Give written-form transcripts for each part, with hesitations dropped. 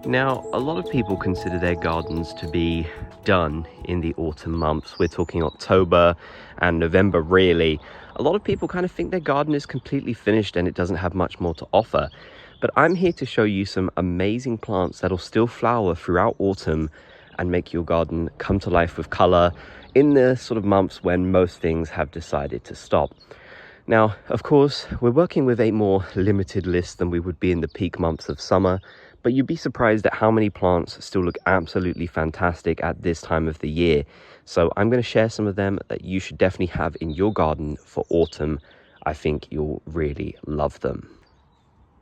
Now, a lot of people consider their gardens to be done in the autumn months. We're talking October and November, really. A lot of people kind of think their garden is completely finished and it doesn't have much more to offer. But I'm here to show you some amazing plants that'll still flower throughout autumn and make your garden come to life with color in the sort of months when most things have decided to stop. Now, of course, we're working with a more limited list than we would be in the peak months of summer, but you'd be surprised at how many plants still look absolutely fantastic at this time of the year. So I'm going to share some of them that you should definitely have in your garden for autumn. I think you'll really love them.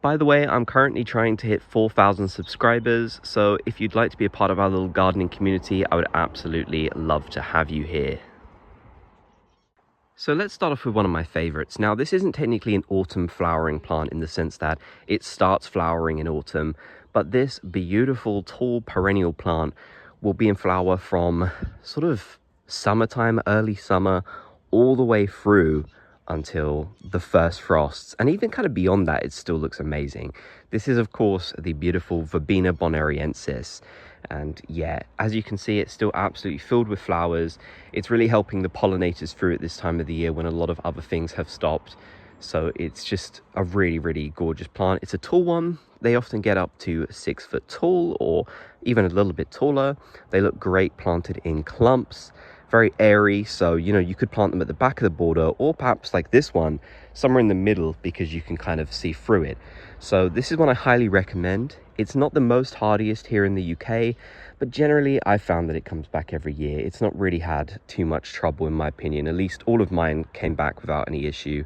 By the way, I'm currently trying to hit 4,000 subscribers, so if you'd like to be a part of our little gardening community, I would absolutely love to have you here. So let's start off with one of my favorites. Now, this isn't technically an autumn flowering plant in the sense that it starts flowering in autumn, but this beautiful tall perennial plant will be in flower from sort of summertime, early summer, all the way through until the first frosts, and even kind of beyond that it still looks amazing. This is of course the beautiful Verbena Bonariensis, and yeah, as you can see, it's still absolutely filled with flowers. It's really helping the pollinators through at this time of the year when a lot of other things have stopped. So it's just a really gorgeous plant. It's a tall one. They often get up to 6 foot tall or even a little bit taller. They look great planted in clumps, very airy, so you know, you could plant them at the back of the border, or perhaps like this one somewhere in the middle, because you can kind of see through it. So this is one I highly recommend. It's not the most hardiest here in the UK, but generally I found that it comes back every year. It's not really had too much trouble in my opinion. At least all of mine came back without any issue.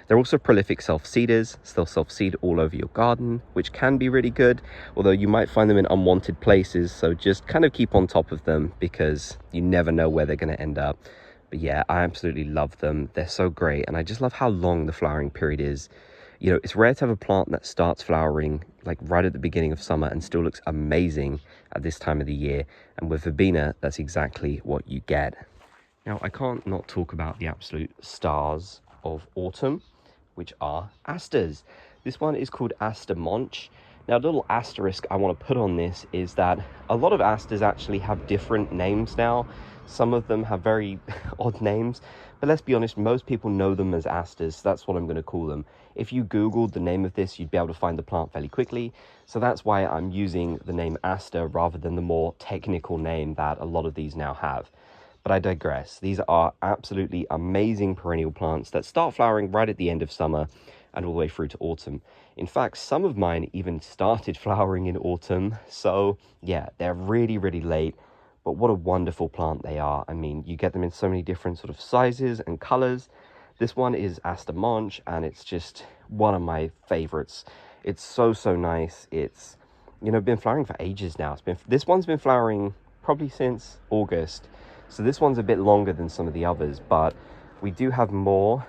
They're also prolific self-seeders, so they'll self-seed all over your garden, which can be really good, although you might find them in unwanted places, so just kind of keep on top of them because you never know where they're going to end up. But yeah, I absolutely love them. They're so great, and I just love how long the flowering period is. You know, it's rare to have a plant that starts flowering like right at the beginning of summer and still looks amazing at this time of the year, and with Verbena, that's exactly what you get. Now, I can't not talk about the absolute stars of autumn, which are asters. This one is called Aster Monch. Now, a little asterisk I want to put on this is that a lot of asters actually have different names now. Some of them have very odd names, but let's be honest, most people know them as asters. That's what I'm going to call them. If you Googled the name of this, you'd be able to find the plant fairly quickly. So that's why I'm using the name aster rather than the more technical name that a lot of these now have. But I digress. These are absolutely amazing perennial plants that start flowering right at the end of summer and all the way through to autumn. In fact, some of mine even started flowering in autumn. So yeah, they're really late, but what a wonderful plant they are. I mean, you get them in so many different sort of sizes and colors. This one is Aster Monch, and it's just one of my favorites. It's so nice. It's, you know, been flowering for ages now. This one's been flowering probably since August. So this one's a bit longer than some of the others, but we do have more.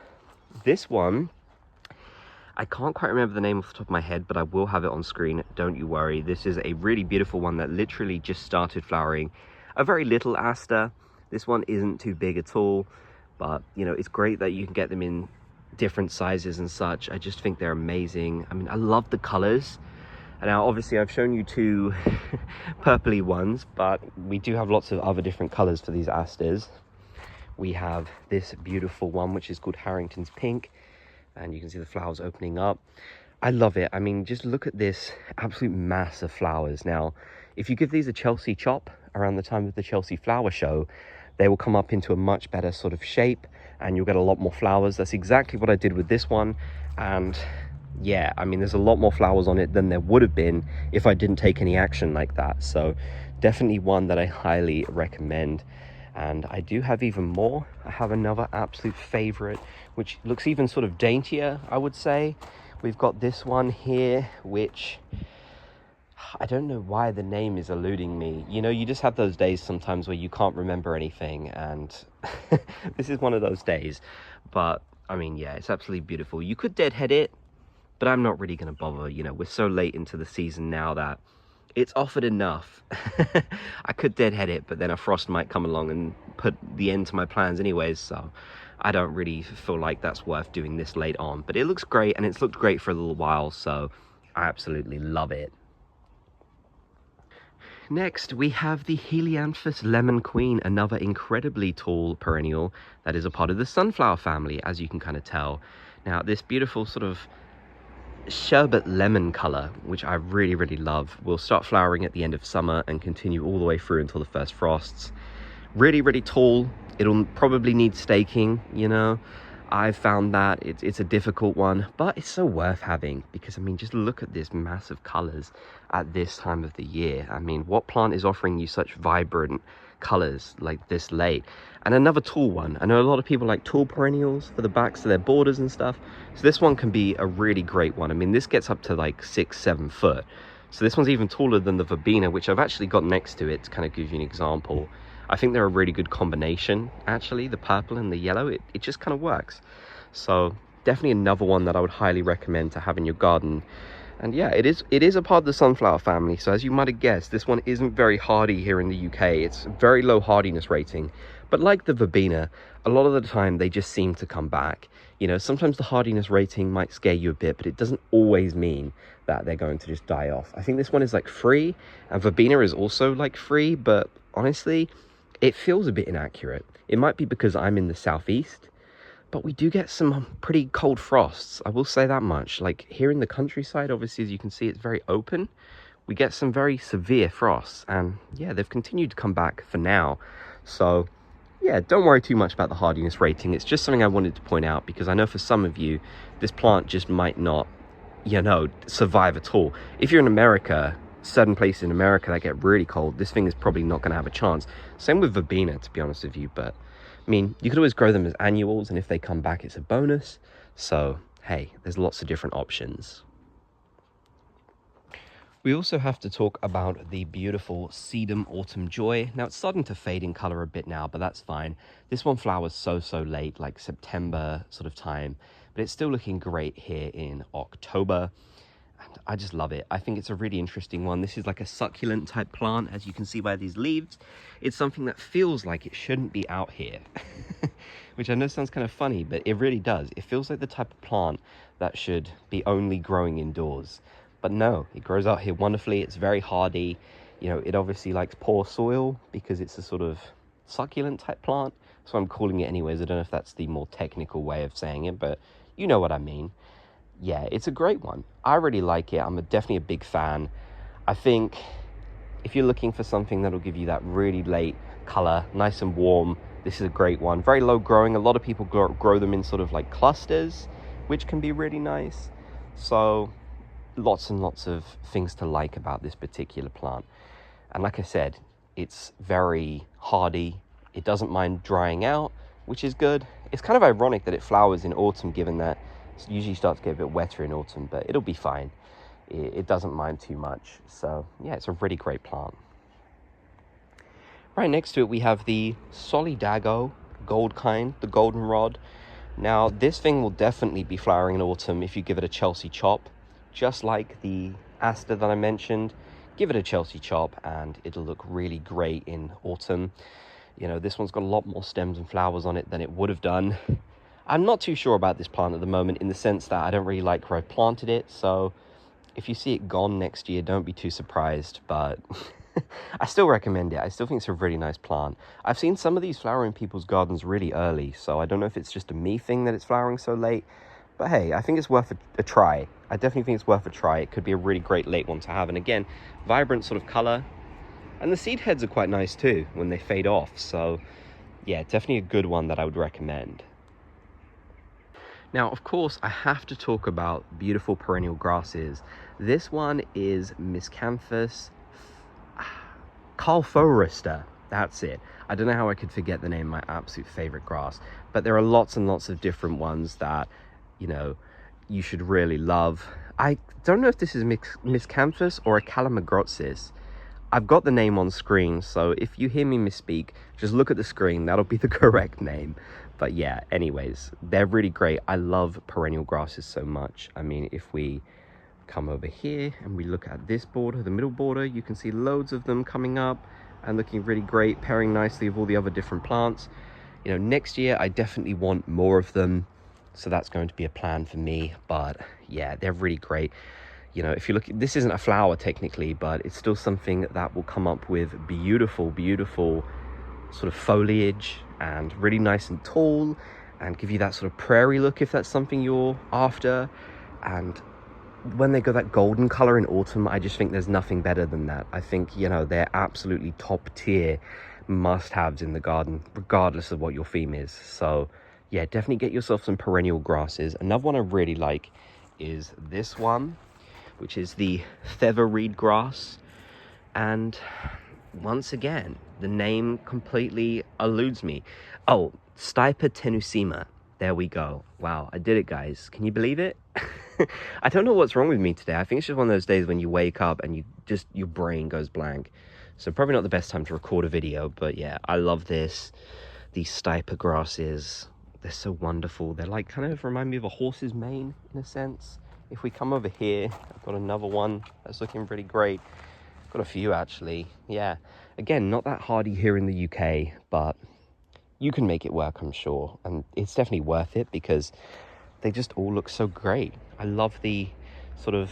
This one, I can't quite remember the name off the top of my head, but I will have it on screen, don't you worry. This is a really beautiful one that literally just started flowering. A very little aster. This one isn't too big at all, but you know, it's great that you can get them in different sizes and such. I just think they're amazing. I mean, I love the colors. And now obviously I've shown you two purpley ones, but we do have lots of other different colors for these asters. We have this beautiful one, which is called Harrington's Pink, and you can see the flowers opening up. I love it. I mean, just look at this absolute mass of flowers. Now, if you give these a Chelsea chop around the time of the Chelsea flower show, they will come up into a much better sort of shape and you'll get a lot more flowers. That's exactly what I did with this one. And yeah, I mean, there's a lot more flowers on it than there would have been if I didn't take any action like that. So definitely one that I highly recommend. And I do have even more. I have another absolute favorite, which looks even sort of daintier, I would say. We've got this one here, which I don't know why the name is eluding me. You know, you just have those days sometimes where you can't remember anything, and this is one of those days. But I mean, yeah, it's absolutely beautiful. You could deadhead it, but I'm not really going to bother. You know, we're so late into the season now that it's offered enough. I could deadhead it, but then a frost might come along and put the end to my plans anyways, so I don't really feel like that's worth doing this late on. But it looks great, and it's looked great for a little while, so I absolutely love it. Next, we have the Helianthus Lemon Queen, another incredibly tall perennial that is a part of the sunflower family, as you can kind of tell. Now, this beautiful sort of sherbet lemon color, which I really, really love, will start flowering at the end of summer and continue all the way through until the first frosts. Really, really tall. It'll probably need staking, you know. I've found that it's a difficult one, but it's so worth having because, I mean, just look at this massive colors at this time of the year. I mean, what plant is offering you such vibrant colors like this late? And another tall one. I know a lot of people like tall perennials for the backs of their borders and stuff. So this one can be a really great one. I mean, this gets up to like 6-7 foot. So this one's even taller than the Verbena, which I've actually got next to it to kind of give you an example. I think they're a really good combination, actually, the purple and the yellow. It just kind of works. So definitely another one that I would highly recommend to have in your garden. And yeah, it is a part of the sunflower family. So as you might have guessed, this one isn't very hardy here in the UK. It's a very low hardiness rating. But like the Verbena, a lot of the time they just seem to come back. You know, sometimes the hardiness rating might scare you a bit, but it doesn't always mean that they're going to just die off. I think this one is like free, and Verbena is also like free, but honestly, it feels a bit inaccurate. It might be because I'm in the southeast, but we do get some pretty cold frosts. I will say that much. Like here in the countryside, obviously, as you can see, it's very open. We get some very severe frosts, and yeah, they've continued to come back for now. So yeah, don't worry too much about the hardiness rating. It's just something I wanted to point out because I know for some of you, this plant just might not, you know, survive at all. If you're in America, certain places in America that get really cold, this thing is probably not going to have a chance. Same with Verbena, to be honest with you. But I mean, you could always grow them as annuals, and if they come back, it's a bonus. So hey, there's lots of different options. We also have to talk about the beautiful Sedum Autumn Joy. Now it's starting to fade in color a bit now, but that's fine. This one flowers so late, like September sort of time, but it's still looking great here in October. I just love it. I think it's a really interesting one. This is like a succulent type plant, as you can see by these leaves. It's something that feels like it shouldn't be out here, which I know sounds kind of funny, but it really does. It feels like the type of plant that should be only growing indoors. But no, it grows out here wonderfully. It's very hardy. You know, it obviously likes poor soil because it's a sort of succulent type plant. So I'm calling it anyways. I don't know if that's the more technical way of saying it, but you know what I mean. Yeah, it's a great one. I really like it. I'm definitely a big fan. I think if you're looking for something that'll give you that really late color, nice and warm, this is a great one. Very low growing. A lot of people grow them in sort of like clusters, which can be really nice. So lots and lots of things to like about this particular plant. And like I said, it's very hardy. It doesn't mind drying out, which is good. It's kind of ironic that it flowers in autumn, given that it usually starts to get a bit wetter in autumn, but it'll be fine. It doesn't mind too much. So yeah, it's a really great plant. Right next to it, we have the Solidago gold kind, the Goldenrod. Now this thing will definitely be flowering in autumn if you give it a Chelsea chop. Just like the Aster that I mentioned, give it a Chelsea chop and it'll look really great in autumn. You know, this one's got a lot more stems and flowers on it than it would have done. I'm not too sure about this plant at the moment, in the sense that I don't really like where I planted it. So if you see it gone next year, don't be too surprised. But I still recommend it. I still think it's a really nice plant. I've seen some of these flower in people's gardens really early, so I don't know if it's just a me thing that it's flowering so late. But hey, I think it's worth a try. I definitely think it's worth a try. It could be a really great late one to have. And again, vibrant sort of color. And the seed heads are quite nice too when they fade off. So yeah, definitely a good one that I would recommend. Now, of course, I have to talk about beautiful perennial grasses. This one is Miscanthus Carlforester. That's it. I don't know how I could forget the name, my absolute favorite grass. But there are lots and lots of different ones that, you know, you should really love. I don't know if this is Miscanthus or a Calamagrostis. I've got the name on screen, so if you hear me misspeak, just look at the screen. That'll be the correct name. But yeah, anyways, they're really great. I love perennial grasses so much. I mean, if we come over here and we look at this border, the middle border, you can see loads of them coming up and looking really great, pairing nicely with all the other different plants. You know, next year I definitely want more of them, so that's going to be a plan for me. But yeah, they're really great. You know, if you look, this isn't a flower technically, but it's still something that will come up with beautiful, beautiful sort of foliage and really nice and tall and give you that sort of prairie look if that's something you're after. And when they go that golden color in autumn, I just think there's nothing better than that. I think, you know, they're absolutely top tier must-haves in the garden, regardless of what your theme is. So yeah, definitely get yourself some perennial grasses. Another one I really like is this one, which is the feather reed grass. And once again, the name completely eludes me. Oh, Stipa tenuissima. There we go. Wow, I did it, guys. Can you believe it? I don't know what's wrong with me today. I think it's just one of those days when you wake up and your brain goes blank. So probably not the best time to record a video, but yeah, I love this. These Stipa grasses, they're so wonderful. They're like, kind of remind me of a horse's mane in a sense. If we come over here, I've got another one that's looking pretty great. Got a few actually. Yeah, again, not that hardy here in the UK, but you can make it work, I'm sure. And it's definitely worth it because they just all look so great. I love the sort of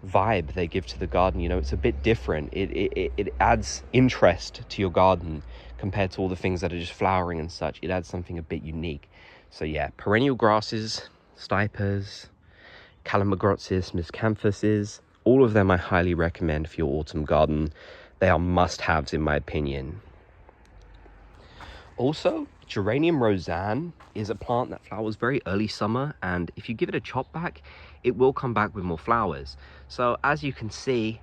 vibe they give to the garden. You know, it's a bit different. It adds interest to your garden compared to all the things that are just flowering and such. It adds something a bit unique. So yeah, perennial grasses, stipas, Calamagrostis, miscanthuses, all of them I highly recommend for your autumn garden. They are must-haves in my opinion. Also, Geranium Rozanne is a plant that flowers very early summer, and if you give it a chop back, it will come back with more flowers. So as you can see,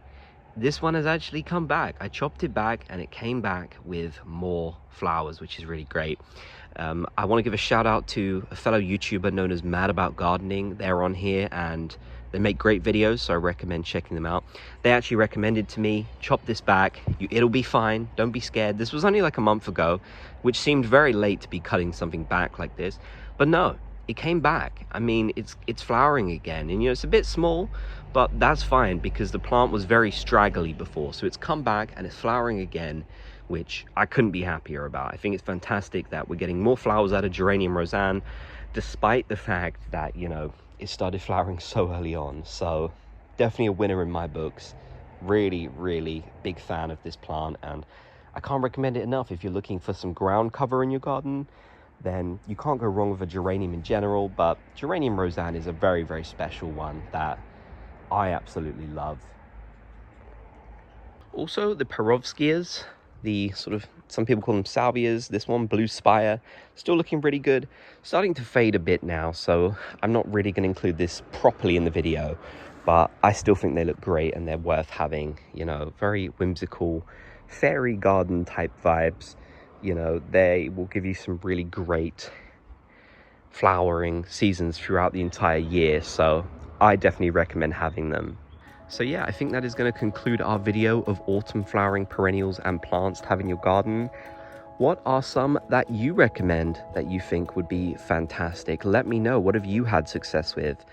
this one has actually come back. I chopped it back and it came back with more flowers, which is really great. I want to give a shout out to a fellow YouTuber known as Mad About Gardening. They're on here and they make great videos, so I recommend checking them out. They actually recommended to me, chop this back, it'll be fine, don't be scared. This was only like a month ago, which seemed very late to be cutting something back like this, but no, it came back. I mean, it's flowering again, and you know, it's a bit small, but that's fine because the plant was very straggly before, so it's come back and it's flowering again, which I couldn't be happier about. I think it's fantastic that we're getting more flowers out of Geranium Rozanne, despite the fact that, you know, it started flowering so early on. So definitely a winner in my books. Really, really big fan of this plant, and I can't recommend it enough. If you're looking for some ground cover in your garden, then you can't go wrong with a geranium in general, but Geranium Rozanne is a very, very special one that I absolutely love. Also, the Perovskias, the sort of, some people call them salvias. This one, Blue Spire, still looking pretty good. Starting to fade a bit now, so I'm not really going to include this properly in the video, but I still think they look great and they're worth having. You know, very whimsical fairy garden type vibes. You know, they will give you some really great flowering seasons throughout the entire year, so I definitely recommend having them. So yeah, I think that is going to conclude our video of autumn flowering perennials and plants to have in your garden. What are some that you recommend that you think would be fantastic? Let me know. What have you had success with?